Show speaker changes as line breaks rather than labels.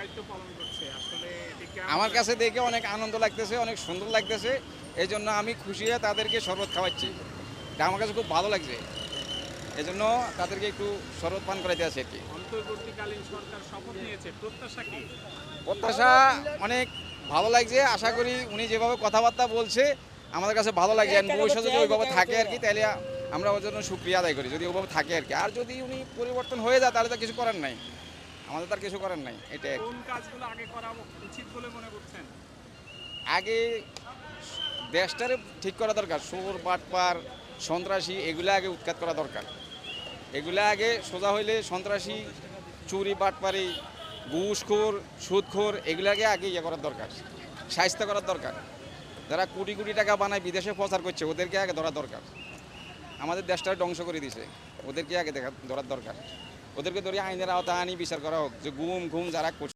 দায়িত্ব পালন করছে আসলে এটি কেমন
আমার
লাগছে?
কাছে দেখে অনেক আনন্দ লাগতেছে, অনেক সুন্দর লাগতেছে। এই জন্য আমি খুশি হয়ে তাদেরকে শরবত খাওয়াচ্ছি। এটা আমার কাছে খুব ভালো লাগছে। এজন্য তাদেরকে একটু শরবত পান করাইতে আছি আর কি।
অন্তর্বর্তীকালীন সরকার শপথ নিয়েছে, প্রত্যাশা কি?
প্রত্যাশা অনেক ভালো লাগছে। আশা করি উনি যেভাবে কথাবার্তা বলছে আমাদের কাছে ভালো লাগছে। আর ভবিষ্যতে যদি ওইভাবে থাকে আর কি, তাহলে আমরা ওর জন্য শুকরিয়া আদায় করি, যদি ওইভাবে থাকে আর কি। আর যদি উনি পরিবর্তন হয়ে যায় তাহলে তো কিছু করার নাই, আমাদের তার কিছু করার নাই, এটাই আর কি।
কোন কাজগুলো আগে করা উচিত বলে মনে করছেন?
আগে দেশটারে ঠিক করা দরকার। চোর বাটপার সন্ত্রাসী এগুলো আগে উৎখাত করা দরকার। এগুলো আগে সোজা হইলে সন্ত্রাসী, চুরি বাটপারি, ঘুষখোর, সুদখোর এগুলাকে আগে ইয়ে করার দরকার, শায়েস্তা করার দরকার। যারা কোটি কোটি টাকা বানায় বিদেশে প্রচার করছে ওদেরকে আগে ধরা দরকার। আমাদের দেশটা ধ্বংস করে দিছে, ওদেরকে আগে ধরার দরকার। ওদেরকে ধরে আইনের আওতায় আনি বিচার করা হোক, যে গুম ঘুম যারা করছে